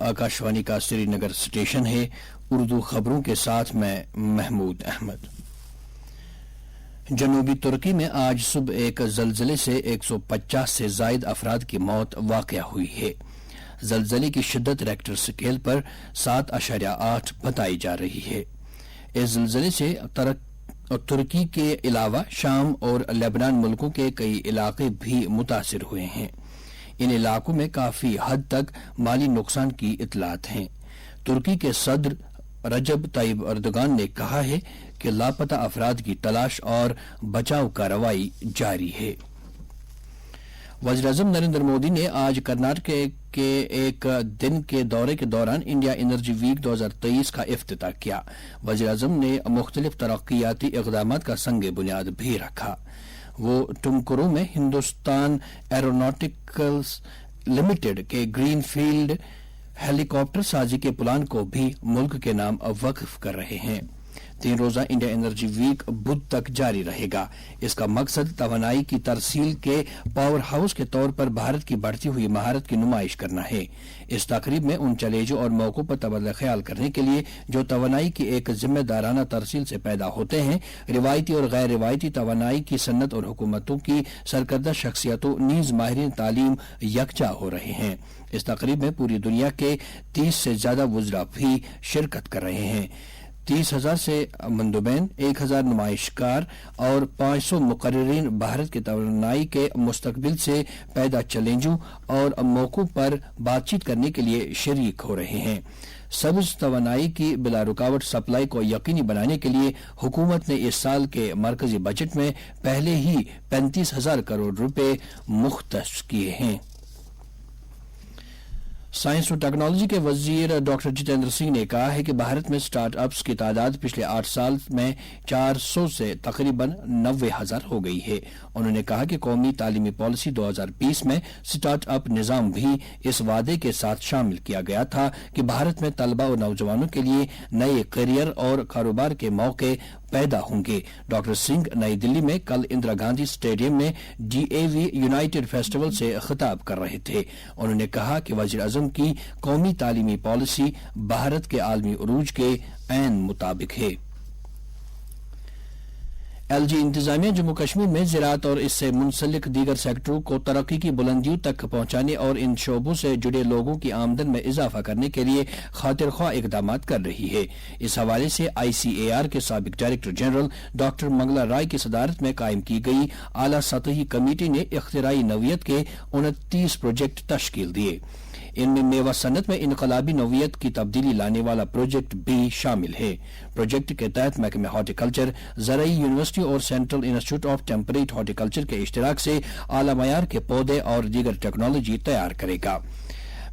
आकाशवाणी का श्रीनगर स्टेशन है। उर्दू खबरों के साथ मैं महमूद अहमद। जनूबी तुर्की में आज सुबह एक जलजले से 150 से जायद अफराद की मौत वाक़या हुई है। जलजले की शिद्दत रेक्टर स्केल पर 7.8 बताई जा रही है। इस जलजले से तुर्की के अलावा शाम और लेबनान मुल्कों के कई इलाके भी मुतासिर हुए हैं। इन इलाकों में काफी हद तक माली नुकसान की इतलात हैं। तुर्की के सदर रजब तैयब अर्दगान ने कहा है कि लापता अफराद की तलाश और बचाव कार्रवाई जारी है। वज़ीर-ए-आज़म नरेंद्र मोदी ने आज कर्नाटक के एक दिन के दौरे के दौरान इंडिया एनर्जी वीक 2023 का इफ्तिताह किया। वज़ीर-ए-आज़म ने मुख्तलिफ तरक्कियाती इक़दामात का संग बुनियाद भी रखा। वो टुमकुरू में हिंदुस्तान एरोनॉटिकल्स लिमिटेड के ग्रीन फील्ड हेलीकॉप्टर साजी के प्लान को भी मुल्क के नाम वक्फ कर रहे हैं। 3 रोजा इंडिया एनर्जी वीक बुध तक जारी रहेगा। इसका मकसद तवानाई की तरसील के पावर हाउस के तौर पर भारत की बढ़ती हुई महारत की नुमाइश करना है। इस तकरीब में उन चैलेंजों और मौकों पर तबादला ख्याल करने के लिए जो तवानाई की एक जिम्मेदाराना तरसील से पैदा होते हैं, रिवायती और गैर रिवायती तवानाई की सन्नत और हुकूमतों की सरकर्दा शख्सियतों नीज माहिरीन तालीम यकजा हो रहे हैं। इस तकरीब में पूरी दुनिया के 30 से ज्यादा वुज़रा भी शिरकत कर रहे हैं। 30,000 से मंदुबैन, 1,000 नुमाइशकार और 500 मुकर्रिरीन भारत के तवानाई के मुस्तकबिल से पैदा चैलेंजों और मौकों पर बातचीत करने के लिए शरीक हो रहे हैं। सब्ज तवानाई की बिला रुकावट सप्लाई को यकीनी बनाने के लिए हुकूमत ने इस साल के मरकजी बजट में पहले ही 35,000 करोड़ रुपए मुख्तस किए हैं। साइंस और टेक्नोलॉजी के वजीर डॉक्टर जितेंद्र सिंह ने कहा है कि भारत में स्टार्टअप्स की तादाद पिछले 8 साल में 400 से तकरीबन 90,000 हो गई है। उन्होंने कहा कि कौमी तालीमी पॉलिसी 2020 में स्टार्टअप निज़ाम भी इस वादे के साथ शामिल किया गया था कि भारत में तलबा और नौजवानों के लिए नए करियर और कारोबार के मौके पैदा होंगे। डॉक्टर सिंह नई दिल्ली में कल इंदिरा गांधी स्टेडियम में DAV यूनाइटेड फेस्टिवल से खिताब कर रहे थे। उन्होंने कहा कि वज़ीर-ए-आज़म की कौमी तालीमी पॉलिसी भारत के आलमी उरूज के ऐन मुताबिक है। LG इंतजामिया जम्मू कश्मीर में ज़राअत और इससे मुंसलिक दीगर सेक्टरों को तरक्की की बुलंदियों तक पहुंचाने और इन शोबों से जुड़े लोगों की आमदन में इजाफा करने के लिए खातिर ख्वाह इकदामात कर रही है। इस हवाले से ICAR के साबिक डायरेक्टर जनरल डॉक्टर मंगला राय की सदारत में कायम की गई आला सतही कमेटी ने इख्तिराई नौयत के 29 प्रोजेक्ट तश्कील दिए। इनमें मेवा सनत में इनकलाबी नौयत की तब्दीली लाने वाला प्रोजेक्ट भी शामिल है। प्रोजेक्ट के तहत महकमे हॉर्टिकल्चर, ज़राई यूनिवर्सिटी और central institute of temperate horticulture के इश्तराक से आला मयार के पौधे और दीगर टेक्नोलॉजी तैयार करेगा।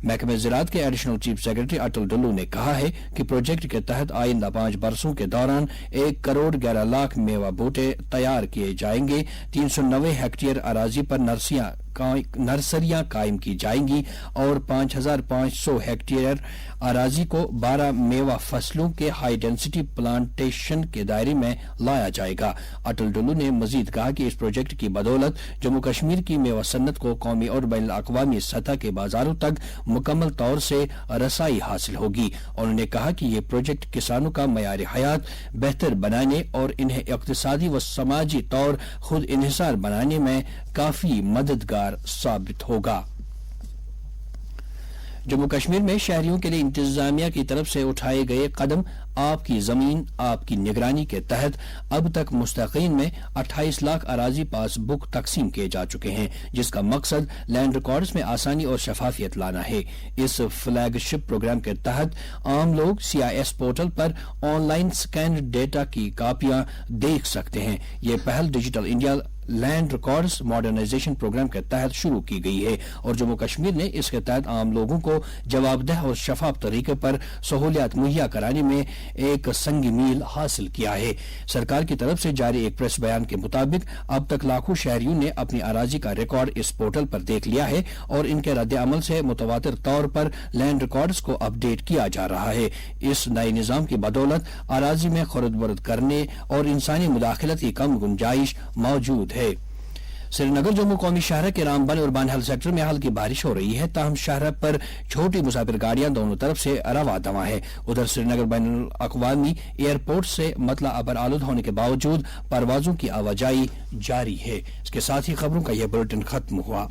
महकमे ज़राअत के एडिशनल चीफ सेक्रेटरी अटल डुल्लू ने कहा है कि प्रोजेक्ट के तहत आइंदा 5 बरसों के दौरान 1 करोड़ 11 लाख मेवा बूटे तैयार किए जाएंगे। 390 हेक्टेयर अराजी पर नर्सरियां कायम की जाएंगी और 5,500 हेक्टेयर अराजी को 12 मेवा फसलों के हाई डेंसिटी प्लांटेशन के दायरे में लाया जाएगा। अटल डुल्लू ने मजीद कहा कि इस प्रोजेक्ट की बदौलत जम्मू कश्मीर की मेवा सन्नत को कौमी और बैन अक़वामी सतह के बाजारों तक मुकम्मल तौर से रसाई हासिल होगी। उन्होंने कहा कि ये प्रोजेक्ट किसानों का मयार हयात बेहतर बनाने और इन्हें इक़्तिसादी व समाजी तौर खुद इन्हिसार बनाने में काफी मददगार साबित होगा। जम्मू कश्मीर में शहरियों के लिए इंतजामिया की तरफ से उठाए गए कदम आपकी जमीन आपकी निगरानी के तहत अब तक मुस्तकीन में 28 लाख अराजी पासबुक तकसीम किए जा चुके हैं, जिसका मकसद लैंड रिकॉर्ड्स में आसानी और शफाफियत लाना है। इस फ्लैगशिप प्रोग्राम के तहत आम लोग CIS पोर्टल पर ऑनलाइन स्कैन डेटा की कापियां देख सकते हैं। ये पहल digital India land records modernization program के तहत शुरू की गई है और जम्मू कश्मीर ने इसके तहत आम लोगों को जवाबदेह और शफाफ तरीके पर सहूलियात मुहैया कराने में एक संगी मील हासिल किया है। सरकार की तरफ से जारी एक प्रेस बयान के मुताबिक अब तक लाखों शहरियों ने अपनी अराजी का रिकॉर्ड इस पोर्टल पर देख लिया है और इनके रद्द अमल से मुतवातिर तौर पर लैंड रिकॉर्ड्स को अपडेट किया जा रहा है। इस नए निजाम की बदौलत अराजी में खुर्द बुर्द करने और इंसानी मुदाखलत की कम गुंजाइश मौजूद है। سری نگر جموں قومی شاہراہ کے رامبن اور بانہل سیکٹر میں ہلکی بارش ہو رہی ہے، تاہم شاہراہ پر چھوٹی مسافر گاڑیاں دونوں طرف سے رواں دواں ہے۔ ادھر سری نگر بین الاقوامی ایئرپورٹ سے مطلع ابر آلود ہونے کے باوجود پروازوں کی آواجائی جاری ہے۔ اس کے ساتھ ہی خبروں کا یہ بلیٹن ختم ہوا۔